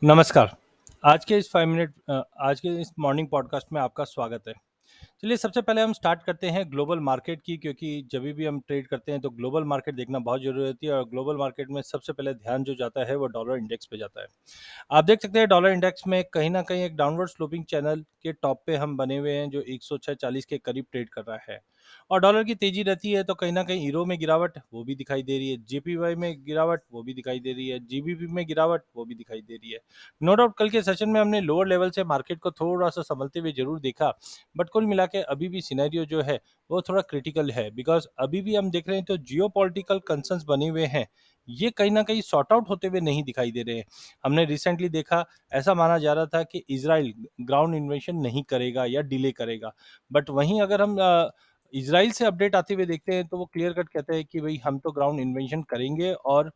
नमस्कार। आज के इस मॉर्निंग पॉडकास्ट में आपका स्वागत है। चलिए सबसे पहले हम स्टार्ट करते हैं ग्लोबल मार्केट की, क्योंकि जभी भी हम ट्रेड करते हैं तो ग्लोबल मार्केट देखना बहुत ज़रूरी होती है और ग्लोबल मार्केट में सबसे पहले ध्यान जो जाता है वो डॉलर इंडेक्स पे जाता है। आप देख सकते हैं डॉलर इंडेक्स में कहीं न कहीं एक डाउनवर्ड स्लोपिंग चैनल के टॉप पे हम बने हुए हैं जो 106.40 के करीब ट्रेड कर रहा है। और डॉलर की तेज़ी रहती है तो कहीं न कहीं यूरो में गिरावट वो भी दिखाई दे रही है, जेपीवाई में गिरावट वो भी दिखाई दे रही है, जीबीपी में गिरावट वो भी दिखाई दे रही है। नो डाउट कल के सेशन में हमने लोअर लेवल से मार्केट को थोड़ा-सा संभलते हुए ज़रूर देखा, बट कुल मिला के अभी भी सिनेरियो जो है वो थोड़ा क्रिटिकल है, बिकॉज़ अभी भी हम देख रहे हैं तो जियोपॉलिटिकल कंसर्न्स बने हुए हैं। ये कहीं न कहीं सॉर्ट आउट होते हुए नहीं दिखाई दे रहे हैं। हमने रिसेंटली देखा, ऐसा माना जा रहा था कि इज़राइल ग्राउंड इन्वेशन नहीं करेगा या डिले करेगा। बट वहीं अगर हम इज़राइल से अपडेट आते हुए देखते हैं तो वो क्लियर कट कहते हैं कि भई हम तो ग्राउंड इन्वेशन करेंगे और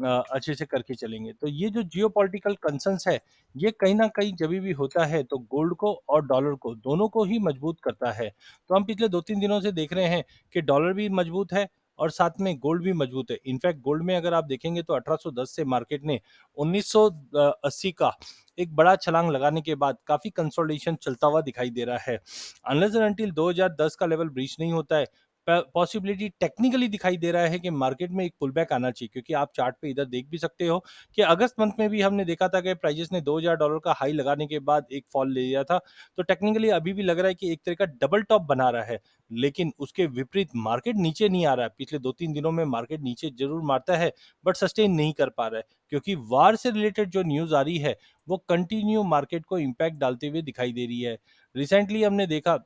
अच्छे से करके चलेंगे। तो ये जो जियोपॉलिटिकल कंसर्न्स है, ये कहीं न कहीं जभी भी होता है तो गोल्ड को और डॉलर को दोनों को ही मजबूत करता है। तो हम पिछले 2-3 दिनों से देख रहे हैं कि डॉलर भी मजबूत है और साथ में गोल्ड भी मजबूत है। इनफैक्ट गोल्ड में अगर आप देखेंगे तो 1810 से मार्केट ने 1980 का एक बड़ा छलांग लगाने के बाद काफ़ी कंसोलिडेशन चलता हुआ दिखाई दे रहा है। अनलेस एंड अंटिल 2010 का लेवल ब्रीच नहीं होता है, पॉसिबिलिटी टेक्निकली दिखाई दे रहा है कि मार्केट में एक पुल बैक आना चाहिए, क्योंकि आप चार्ट पे इधर देख भी सकते हो कि अगस्त मंथ में भी हमने देखा था कि प्राइजेस ने $2000 का हाई लगाने के बाद एक फॉल ले लिया था। तो टेक्निकली अभी भी लग रहा है कि एक तरह का डबल टॉप बना रहा है, लेकिन उसके विपरीत मार्केट नीचे नहीं आ रहा है। पिछले 2-3 दिनों में मार्केट नीचे ज़रूर मारता है, बट सस्टेन नहीं कर पा रहा है, क्योंकि वार से रिलेटेड जो न्यूज़ आ रही है, वो कंटिन्यू मार्केट को इम्पैक्ट डालते हुए दिखाई दे रही है। रिसेंटली हमने देखा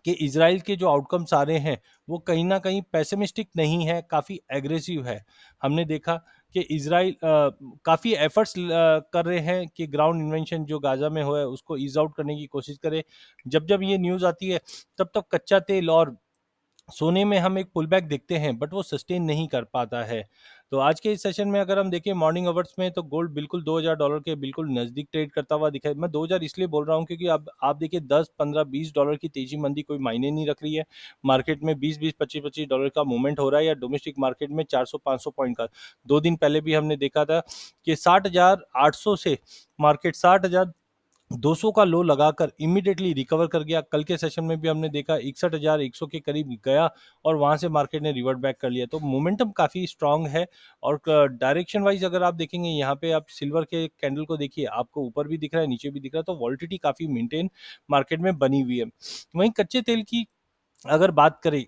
कि इज़राइल के जो आउटकम्स आ रहे हैं, वो कहीं न कहीं पेसिमिस्टिक नहीं है, काफ़ी एग्रेसिव है। हमने देखा कि इज़राइल काफ़ी एफर्ट्स कर रहे हैं कि ग्राउंड इन्वेंशन जो गाज़ा में हुआ है, उसको ईज़ आउट करने की कोशिश करें। जब-जब ये न्यूज़ आती है, तब-तब कच्चा तेल और सोने में हम एक पुल बैक देखते हैं, बट वो सस्टेन नहीं कर पाता है। तो आज के इस सेशन में अगर हम देखें मॉर्निंग आवर्स में, तो गोल्ड बिल्कुल $2000 के बिल्कुल नज़दीक ट्रेड करता हुआ दिखाई। मैं 2000 इसलिए बोल रहा हूँ क्योंकि अब आप देखिए 10, 15, $20 की तेज़ी मंदी कोई मायने नहीं रख रही है। मार्केट में 20-20, $25-25 का मूवमेंट हो रहा है, या डोमेस्टिक मार्केट में 400-500 पॉइंट का। 2 दिन पहले भी हमने देखा था कि 60,800 से मार्केट 60,200 का लो लगाकर इमीडिएटली रिकवर कर गया। कल के सेशन में भी हमने देखा 61,100 के करीब गया और वहाँ से मार्केट ने रिवर्ट बैक कर लिया। तो मोमेंटम काफ़ी स्ट्रॉन्ग है और डायरेक्शन वाइज़ अगर आप देखेंगे, यहाँ पे आप सिल्वर के कैंडल को देखिए, आपको ऊपर भी दिख रहा है, नीचे भी दिख रहा है, तो वोलेटिलिटी काफ़ी मेंटेन मार्केट में बनी हुई है। वहीं कच्चे तेल की अगर बात करें,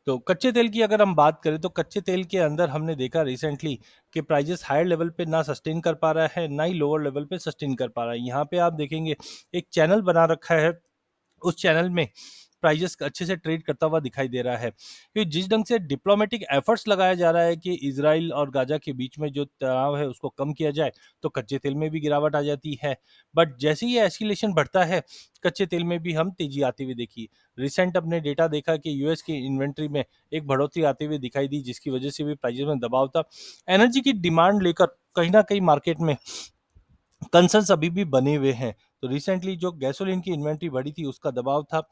तो कच्चे तेल की अगर हम बात करें तो कच्चे तेल के अंदर हमने देखा रिसेंटली कि प्राइजेस हायर लेवल पे ना सस्टेन कर पा रहा है, ना ही लोअर लेवल पे सस्टेन कर पा रहा है। यहाँ पे आप देखेंगे एक चैनल बना रखा है, उस चैनल में प्राइजेस अच्छे से ट्रेड करता हुआ दिखाई दे रहा है, क्योंकि जिस ढंग से डिप्लोमेटिक एफर्ट्स लगाया जा रहा है कि इजराइल और गाजा के बीच में जो तनाव है उसको कम किया जाए, तो कच्चे तेल में भी गिरावट आ जाती है। बट जैसे ही एस्केलेशन बढ़ता है, कच्चे तेल में भी हम तेजी आती हुई देखी। रिसेंट अपने डेटा देखा कि यूएस की इन्वेंट्री में एक बढ़ोतरी आती हुई दिखाई दी, जिसकी वजह से भी प्राइजेस में दबाव था। एनर्जी की डिमांड लेकर कहीं ना कहीं मार्केट में कंसर्न्स अभी भी बने हुए हैं। तो रिसेंटली जो गैसोलीन की इन्वेंट्री बढ़ी थी उसका दबाव था,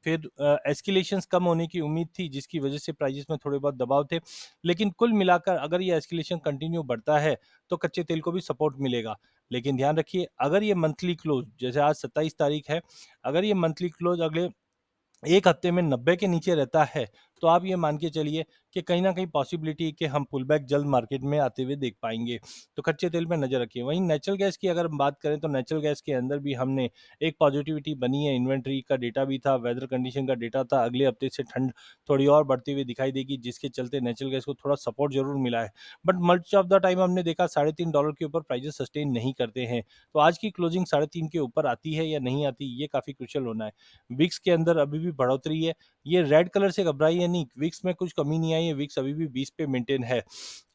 फिर एस्केलेशंस कम होने की उम्मीद थी, जिसकी वजह से प्राइजेस में थोड़े बहुत दबाव थे। लेकिन कुल मिलाकर अगर ये एस्केलेशन कंटिन्यू बढ़ता है तो कच्चे तेल को भी सपोर्ट मिलेगा। लेकिन ध्यान रखिए, अगर ये मंथली क्लोज, जैसे आज 27 तारीख है, अगर ये मंथली क्लोज अगले 1 हफ्ते में 90 के नीचे रहता है, तो आप ये मान के चलिए कि कहीं न कहीं पॉसिबिलिटी है कि हम पुल बैक जल्द मार्केट में आते हुए देख पाएँगे। तो कच्चे तेल पे नज़र रखिए। वहीं नेचुरल गैस की अगर हम बात करें, तो नेचुरल गैस के अंदर भी हमने एक पॉजिटिविटी बनी है, इन्वेंटरी का डेटा भी था, वेदर कंडीशन का डेटा था। अगले हफ्ते से ठंड थोड़ी और बढ़ती हुई दिखाई देगी, जिसके चलते नेचुरल गैस को थोड़ा सपोर्ट ज़रूर मिला है। But much of the time हमने देखा $3.5 के ऊपर प्राइसेज़ सस्टेन नहीं करते हैं। तो आज की क्लोजिंग 3.5 के ऊपर आती है या नहीं आती, ये काफ़ी क्रूशियल होना है। विक्स के अंदर अभी भी बढ़ोतरी है। ये रेड कलर से घबराइए नहीं, विक्स में कुछ कमी नहीं आई है, विक्स अभी भी 20 पे मेंटेन है।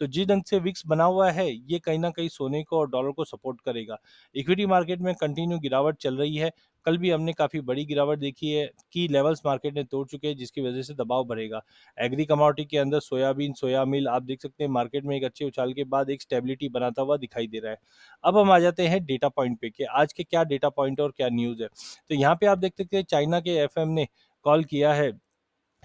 तो जिस ढंग से विक्स बना हुआ है, ये कहीं न कहीं सोने को और डॉलर को सपोर्ट करेगा। इक्विटी मार्केट में कंटिन्यू गिरावट चल रही है। कल भी हमने काफ़ी बड़ी गिरावट देखी है, की लेवल्स मार्केट ने तोड़ चुके हैं, जिसकी वजह से दबाव बढ़ेगा। एग्री कमोडिटी के अंदर सोयाबीन, सोया मिल आप देख सकते हैं मार्केट में एक अच्छे उछाल के बाद एक स्टेबिलिटी बनाता हुआ दिखाई दे रहा है। अब हम आ जाते हैं डेटा पॉइंट पे कि आज के क्या डेटा पॉइंट और क्या न्यूज़ है। तो यहाँ पे आप देख सकते हैं चाइना के एफएम ने कॉल किया है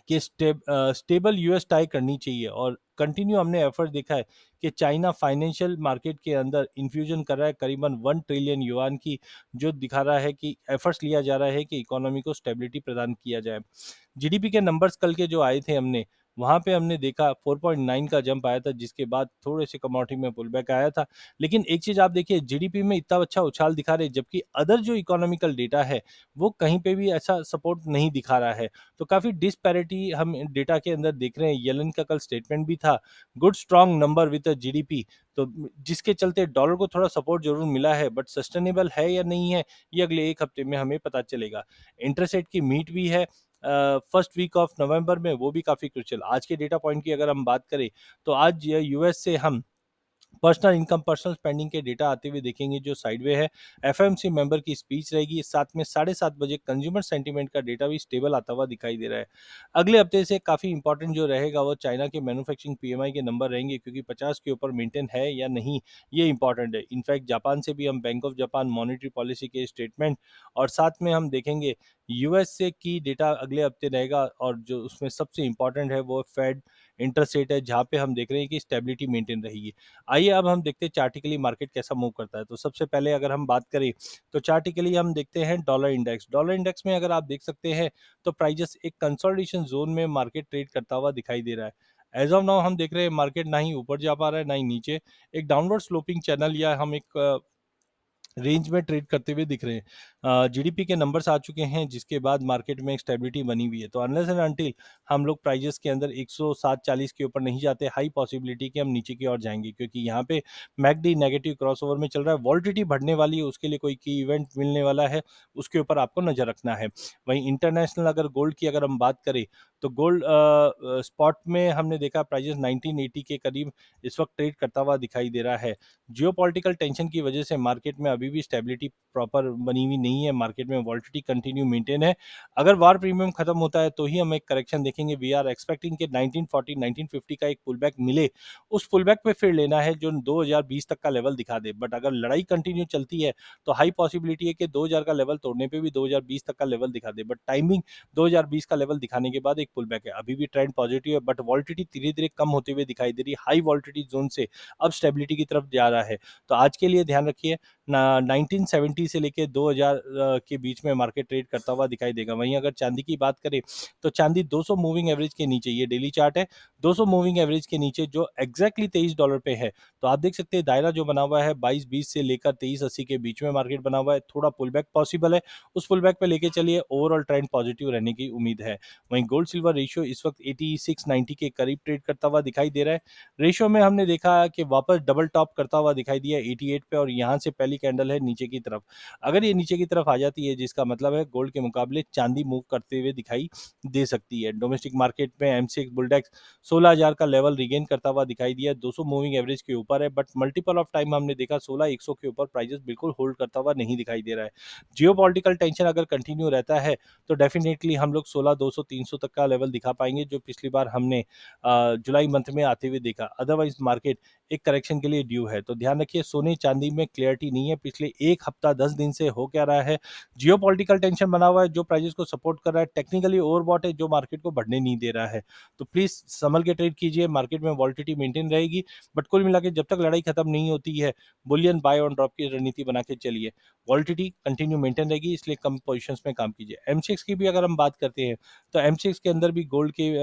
कि स्टेबल यूएस टाई करनी चाहिए, और कंटिन्यू हमने एफर्ट देखा है कि चाइना फाइनेंशियल मार्केट के अंदर इन्फ्यूजन कर रहा है करीबन 1 ट्रिलियन युआन की, जो दिखा रहा है कि एफर्ट्स लिया जा रहा है कि इकोनॉमी को स्टेबिलिटी प्रदान किया जाए। जीडीपी के नंबर्स कल के जो आए थे, हमने वहाँ पे हमने देखा 4.9 का जंप आया था, जिसके बाद थोड़े से कमोडिटी में पुल बैक आया था। लेकिन एक चीज़ आप देखिए, जीडीपी में इतना अच्छा उछाल दिखा रहे, जबकि अदर जो इकोनॉमिकल डेटा है वो कहीं पे भी ऐसा सपोर्ट नहीं दिखा रहा है। तो काफ़ी डिस्पैरिटी हम डेटा के अंदर देख रहे हैं। येलन का कल स्टेटमेंट भी था, good strong number with GDP, तो जिसके चलते डॉलर को थोड़ा सपोर्ट जरूर मिला है, बट सस्टेनेबल है या नहीं है ये अगले एक हफ्ते में हमें पता चलेगा। इंटरेस्ट रेट की मीट भी है फर्स्ट वीक ऑफ नवंबर में, वो भी काफ़ी क्रुशियल। आज के डेटा पॉइंट की अगर हम बात करें, तो आज यूएस से हम पर्सनल इनकम, पर्सनल स्पेंडिंग के डेटा आते हुए देखेंगे जो साइडवे है। एफएमसी मेंबर की स्पीच रहेगी, साथ में 7:30 बजे कंज्यूमर सेंटीमेंट का डेटा भी स्टेबल आता हुआ दिखाई दे रहा है। अगले हफ्ते से काफ़ी इंपॉर्टेंट जो रहेगा वो चाइना के मैन्युफैक्चरिंग पीएमआई के नंबर रहेंगे, क्योंकि 50 के ऊपर मेंटेन है या नहीं, ये इंपॉर्टेंट है। इनफैक्ट जापान से भी हम bank of Japan monetary policy के स्टेटमेंट, और साथ में हम देखेंगे यूएस से की डेटा अगले हफ्ते रहेगा, और जो उसमें सबसे इंपॉर्टेंट है वो फेड इंटरेस्ट रेट है, जहाँ पे हम देख रहे हैं कि स्टेबिलिटी मेंटेन रहेगी। आइए अब हम देखते हैं चार्टिकली मार्केट कैसा मूव करता है। तो सबसे पहले अगर हम बात करें, तो चार्टिकली हम देखते हैं डॉलर इंडेक्स। डॉलर इंडेक्स में अगर आप देख सकते हैं, तो प्राइजेस एक कंसोलिडेशन जोन में मार्केट ट्रेड करता हुआ दिखाई दे रहा है। एज ऑफ नाउ हम देख रहे हैं मार्केट ना ही ऊपर जा पा रहा है ना ही नीचे, एक डाउनवर्ड स्लोपिंग चैनल या हम एक रेंज में ट्रेड करते हुए दिख रहे हैं। जीडीपी के नंबर्स आ चुके हैं, जिसके बाद मार्केट में एक स्टेबिलिटी बनी हुई है। तो अनलेस एंड अनटिल हम लोग प्राइजेस के अंदर 107.40 के ऊपर नहीं जाते, हाई पॉसिबिलिटी कि हम नीचे की ओर जाएंगे, क्योंकि यहाँ पे मैकडी नेगेटिव क्रॉसओवर में चल रहा है। वॉलिडिटी बढ़ने वाली है, उसके लिए कोई की इवेंट मिलने वाला है, उसके ऊपर आपको नजर रखना है। वहीं इंटरनेशनल अगर गोल्ड की अगर हम बात करें, तो गोल्ड स्पॉट में हमने देखा प्राइजेस 1980 के करीब इस वक्त ट्रेड करता हुआ दिखाई दे रहा है। जियोपॉलिटिकल टेंशन की वजह से मार्केट में अभी भी स्टेबिलिटी प्रॉपर बनी हुई नहीं है, मार्केट में वॉलिटिलिटी कंटिन्यू मेंटेन है। अगर वार प्रीमियम खत्म होता है तो ही हम एक करेक्शन देखेंगे। वी आर एक्सपेक्टिंग कि 1940 1950 का एक पुल बैक मिले, उस पुल बैक पे फिर लेना है जो 2020 तक का लेवल दिखा दे। बट अगर लड़ाई कंटिन्यू चलती है तो हाई पॉसिबिलिटी है कि 2000 का लेवल तोड़ने पे भी 2020 तक का लेवल दिखा दे, बट टाइमिंग 2020 का लेवल दिखाने के बाद एक पुल बैक है। अभी भी ट्रेंड पॉजिटिव है, बट वॉलिटिलिटी धीरे धीरे कम होते हुए दिखाई दे रही है। हाई वॉलिटिलिटी जोन से अब स्टेबिलिटी की तरफ जा रहा है। तो आज के लिए ध्यान रखिए ना, 1970 से लेके 2000 के बीच में मार्केट ट्रेड करता हुआ दिखाई देगा। वहीं अगर चांदी की बात करें, तो चांदी 200 मूविंग एवरेज के नीचे, ये डेली चार्ट है, 200 मूविंग एवरेज के नीचे जो एग्जैक्टली $23 पे है। तो आप देख सकते हैं दायरा जो बना हुआ है 22.20 से लेकर 23.80 के बीच में मार्केट बना हुआ है। थोड़ा पुल बैक पॉसिबल है, उस पुल बैक पे लेके चलिए, ओवरऑल ट्रेंड पॉजिटिव रहने की उम्मीद है। वहीं गोल्ड सिल्वर रेशियो इस वक्त 86-90 के करीब ट्रेड करता हुआ दिखाई दे रहा है। रेशियो में हमने देखा कि वापस डबल टॉप करता हुआ दिखाई दिया 88 पे, और यहाँ से पहली कैंडल है नीचे की तरफ। अगर ये नीचे की तरफ आ जाती है, जिसका मतलब है गोल्ड के मुकाबले चांदी मूव करते हुए दिखाई दे सकती है। डोमेस्टिक मार्केट में एमसीएक्स बुलडेक्स 16,000 का लेवल रिगेन करता हुआ दिखाई दिया, 200 मूविंग एवरेज के ऊपर है, बट मल्टीपल ऑफ टाइम हमने देखा 16,100 के ऊपर प्राइजेस बिल्कुल होल्ड करता हुआ नहीं दिखाई दे रहा है। जियोपॉलिटिकल टेंशन अगर कंटिन्यू रहता है तो डेफिनेटली हम लोग 16,200 300 तक का लेवल दिखा पाएंगे, जो पिछली बार हमने जुलाई मंथ में आते हुए देखा। अदरवाइज मार्केट एक करेक्शन के लिए ड्यू है। तो ध्यान रखिए, सोने चांदी में क्लियरिटी नहीं है पिछले एक हफ्ता 10 दिन से हो क्या रहा है। जियोपॉलिटिकल टेंशन बना हुआ है जो प्राइजेस को सपोर्ट कर रहा है, टेक्निकली ओवरबॉट है जो मार्केट को बढ़ने नहीं दे रहा है। तो प्लीज संभल के ट्रेड कीजिए, मार्केट में वॉलिटिलिटी मेंटेन रहेगी, बट कुल मिला के जब तक लड़ाई खत्म नहीं होती है, बुलियन बाय ऑन ड्रॉप की रणनीति बना के चलिए। वॉलिटिलिटी कंटिन्यू मेंटेन रहेगी, इसलिए कम पोजीशंस में काम कीजिए। एमसीएक्स की भी अगर हम बात करते हैं, तो एमसीएक्स के अंदर भी गोल्ड के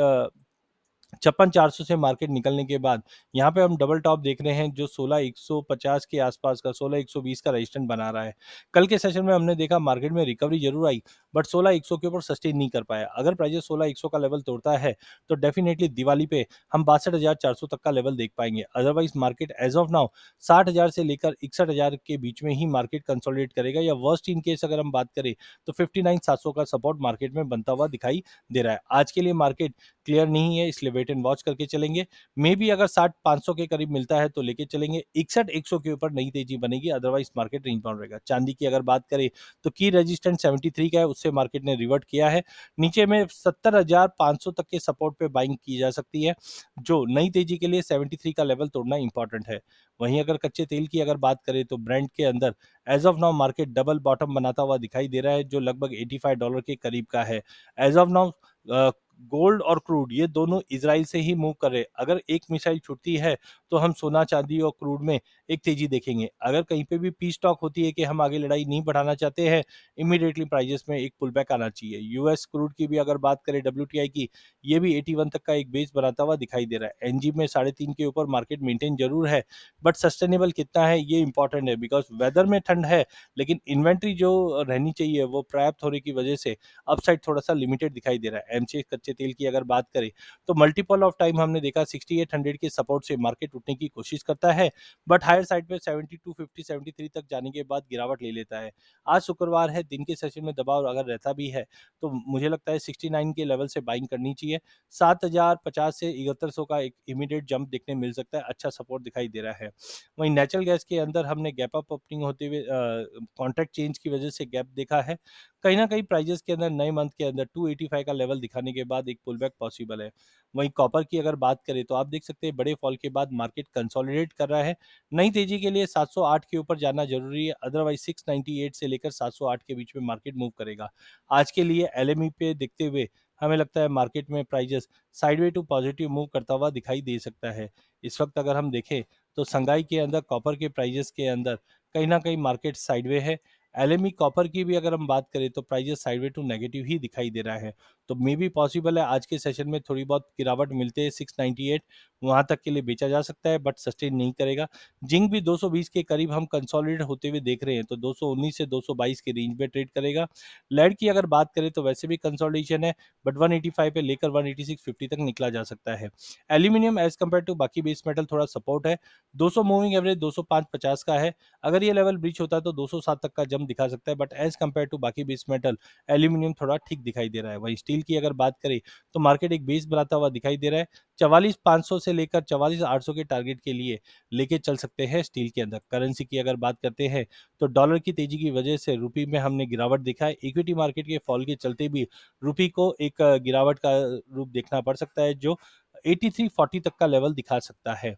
56,400 से मार्केट निकलने के बाद यहाँ पे हम डबल टॉप देख रहे हैं, जो 16,150 के आसपास का, 16,120 का रेजिस्टेंस बना रहा है। कल के सेशन में हमने देखा मार्केट में रिकवरी जरूर आई, बट 16,100 के ऊपर सस्टेन नहीं कर पाया। अगर प्राइस 16,100 का लेवल तोड़ता है तो डेफिनेटली दिवाली पे हम 62,400 तक का लेवल देख पाएंगे। Otherwise market as of now 60,000 से लेकर 61,000 के बीच में ही मार्केट कंसोलिडेट करेगा, या वर्स्ट इन केस अगर हम बात करें तो 59,700 का सपोर्ट मार्केट में बनता हुआ दिखाई दे रहा है। आज के लिए मार्केट क्लियर नहीं है, इसलिए वेट एंड वॉच करके चलेंगे। मे बी अगर 60-500 के करीब मिलता है तो लेके चलेंगे, 61-100 के ऊपर नई तेजी बनेगी, अदरवाइज मार्केट रेंज बाउंड रहेगा। चांदी की अगर बात करें तो की रेजिस्टेंस 73 का है, उससे मार्केट ने रिवर्ट किया है। नीचे में 70,500 तक के सपोर्ट पे बाइंग की जा सकती है, जो नई तेजी के लिए 73 का लेवल तोड़ना इंपॉर्टेंट है। वहीं अगर कच्चे तेल की अगर बात करें तो ब्रेंट के अंदर as of now market double bottom बनाता हुआ दिखाई दे रहा है, जो लगभग $85 के करीब का है। एज ऑफ नाउ गोल्ड और क्रूड ये दोनों इजराइल से ही मूव कर रहे हैं। अगर एक मिसाइल छूटती है तो हम सोना चांदी और क्रूड में एक तेजी देखेंगे। अगर कहीं पे भी पीस टॉक होती है कि हम आगे लड़ाई नहीं बढ़ाना चाहते हैं, इमीडिएटली प्राइजेस में एक पुल बैक आना चाहिए। यूएस क्रूड की भी अगर बात करें, डब्ल्यूटीआई की, ये भी 81 तक का एक बेस बनाता हुआ दिखाई दे रहा है। एनजी में 3.5 के ऊपर मार्केट मेंटेन जरूर है, बट सस्टेनेबल कितना है ये इंपॉर्टेंट है, बिकॉज वेदर में ठंड है लेकिन इन्वेंट्री जो रहनी चाहिए वो पर्याप्त होने की वजह से अपसाइड थोड़ा सा लिमिटेड दिखाई दे रहा है। एमसीएक्स कच्चे तेल की अगर बात करें तो मल्टीपल ऑफ टाइम हमने देखा 6800 के सपोर्ट से मार्केट उठने की कोशिश करता है, बट हायर साइड पे 7250 73 तक जाने के बाद गिरावट ले लेता है। आज शुक्रवार है, दिन के सेशन में दबाव अगर रहता भी है तो मुझे लगता है 69 के लेवल से बाइंग करनी चाहिए। 7050 से 7100 का एक इमीडिएट जंप देखने मिल सकता है, अच्छा सपोर्ट दिखाई दे रहा है। वहीं नेचुरल गैस के अंदर हमने गैप अप ओपनिंग होते हुए कॉन्ट्रैक्ट चेंज की वजह से गैप देखा है। कहीं ना कहीं प्राइजेस के अंदर नए मंथ के अंदर 285 का लेवल दिखाने के बाद एक पुल बैक पॉसिबल है। वहीं कॉपर की अगर बात करें तो आप देख सकते हैं बड़े फॉल के बाद मार्केट कंसोलिडेट कर रहा है। नई तेजी के लिए 708 के ऊपर जाना जरूरी है, अदरवाइज 698 से लेकर 708 के बीच में मार्केट मूव करेगा। आज के लिए एलएमई पे देखते हुए हमें लगता है मार्केट में prices sideway to positive move करता हुआ दिखाई दे सकता है। इस वक्त अगर हम देखें तो संगाई के अंदर कॉपर के प्राइजेस के अंदर कहीं ना कहीं मार्केट साइडवे है। एलएमई कॉपर की भी अगर हम बात करें तो प्राइजेस साइडवे टू नेगेटिव ही दिखाई दे रहा है। तो मे बी पॉसिबल है आज के सेशन में थोड़ी बहुत गिरावट मिलते हैं 698 वहां तक के लिए बेचा जा सकता है, बट सस्टेन नहीं करेगा। जिंक भी 220 के करीब हम कंसोलिडेट होते हुए देख रहे हैं, तो 219 से 222 के रेंज में ट्रेड करेगा। लेड की अगर बात करें तो वैसे भी कंसोलिडेशन है, बट 185 पे लेकर 18650 तक निकला जा सकता है। एल्यूमिनियम एज कम्पेयर टू बाकी बेस मेटल थोड़ा सपोर्ट है। 200 मूविंग एवरेज 205.50 का है। अगर ये लेवल ब्रीच होता है तो 207 तक का जंप दिखा सकता है, बट एज कम्पेयर टू बाकी बेस मेटल एल्यूमिनियम थोड़ा ठीक दिखाई दे रहा है। वहीं स्टील की अगर बात करें तो मार्केट एक बेस बनाता हुआ दिखाई दे रहा है। 44,500 से लेकर 44,800 के टारगेट के लिए लेके चल सकते हैं स्टील के अंदर। करेंसी की अगर बात करते हैं तो डॉलर की तेजी की वजह से रुपी में हमने गिरावट देखा है। इक्विटी मार्केट के फॉल के चलते भी रुपी को एक गिरावट का रूप देखना पड़ सकता है, जो 8340 तक का लेवल दिखा सकता है।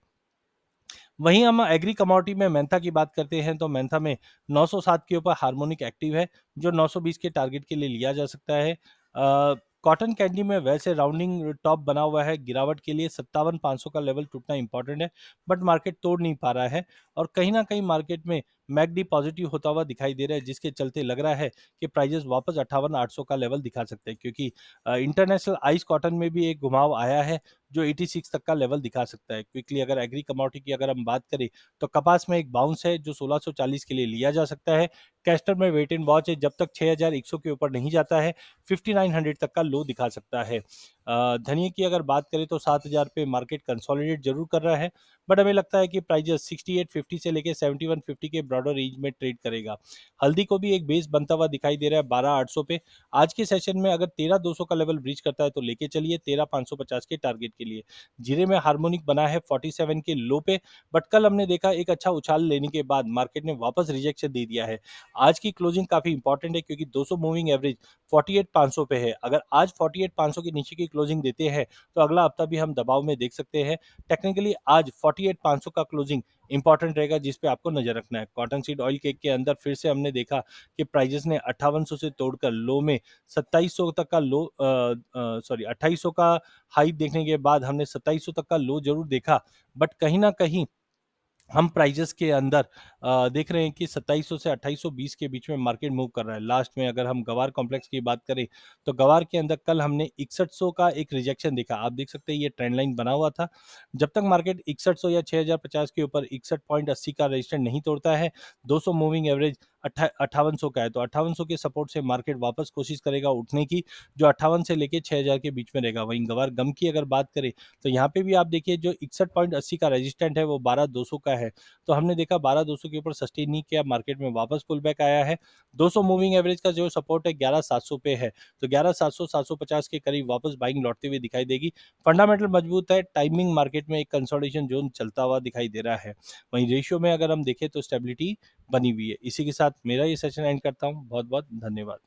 वहीं हम एग्री कमोडिटी में मेंथा की बात करते हैं तो मेंथा में 907 के ऊपर हार्मोनिक एक्टिव है, जो 920 के टारगेट के लिए लिया जा सकता है। कॉटन कैंडी में वैसे राउंडिंग टॉप बना हुआ है, गिरावट के लिए 57,500 का लेवल टूटना इंपॉर्टेंट है, बट मार्केट तोड़ नहीं पा रहा है। और कहीं ना कहीं मार्केट में मैकडी पॉजिटिव होता हुआ दिखाई दे रहा है, जिसके चलते लग रहा है कि प्राइजेस वापस 58,800 का लेवल दिखा सकते हैं, क्योंकि इंटरनेशनल आइस कॉटन में भी एक घुमाव आया है जो 86 तक का लेवल दिखा सकता है। क्विकली अगर एग्री कमोडिटी की अगर हम बात करें तो कपास में एक बाउंस है जो 1640 के लिए लिया जा सकता है। कैस्टर में वेट एंड वॉच है, जब तक 6100 के ऊपर नहीं जाता है 5900 तक का लो दिखा सकता है। धनिया की अगर बात करें तो 7000 पे मार्केट कंसोलिडेट जरूर कर रहा है, बट हमें लगता है कि प्राइजेस 6850 से लेकर 7150 के ब्रॉडर रेंज में ट्रेड करेगा। हल्दी को भी एक बेस बनता हुआ दिखाई दे रहा है 12800 पे। आज के सेशन में अगर 13200 का लेवल ब्रीच करता है तो लेके चलिए 13550 के टारगेट के लिए। जीरे में हार्मोनिक बना है 47 के लो पे, बट कल हमने देखा एक अच्छा उछाल लेने के बाद मार्केट ने वापस रिजेक्शन दे दिया है। आज की क्लोजिंग काफी इंपॉर्टेंट है, क्योंकि 200 मूविंग एवरेज 48,500 पे है। अगर आज 48,500 के नीचे की क्लोजिंग देते हैं तो अगला हफ्ता भी हम दबाव में देख सकते हैं। टेक्निकली आज 48,500 का क्लोजिंग इंपॉर्टेंट रहेगा, जिस पे आपको नजर रखना है। कॉटन सीड ऑयल केक के अंदर फिर से हमने देखा कि प्राइजेस ने 5800 से तोड़कर लो में 2700 तक का लो, सॉरी 2800 का हाई देखने के बाद हमने 2700 तक का लो जरूर देखा, बट कहीं ना कहीं हम प्राइजेस के अंदर देख रहे हैं कि 2700 से 2820 के बीच में मार्केट मूव कर रहा है। लास्ट में अगर हम गवार कॉम्प्लेक्स की बात करें तो गवार के अंदर कल हमने 6100 का एक रिजेक्शन देखा। आप देख सकते हैं ये ट्रेंड लाइन बना हुआ था। जब तक मार्केट 6100 या 6050 के ऊपर 61.80 का रजिस्टेंस नहीं तोड़ता है, 200 मूविंग एवरेज 5800 का है, तो 5800 के सपोर्ट से मार्केट वापस कोशिश करेगा उठने की, जो 58 से लेके 6000 के बीच में रहेगा। वहीं गवार गम की अगर बात करें तो यहाँ पे भी आप देखिए जो 61.80 का रेजिस्टेंट है वो 12200 का है। तो हमने देखा 12200 के ऊपर सस्टेन नहीं किया, मार्केट में वापस पुल बैक आया है। 200 मूविंग एवरेज का जो सपोर्ट है 11700 पे है, तो 11700 750 के करीब वापस बाइंग लौटते हुए दिखाई देगी। फंडामेंटल मजबूत है, टाइमिंग मार्केट में एक कंसोलिडेशन जोन चलता हुआ दिखाई दे रहा है। वहीं रेशियो में अगर हम देखें तो स्टेबिलिटी बनी हुई है। इसी के साथ मेरा ये सेशन एंड करता हूँ। बहुत बहुत धन्यवाद।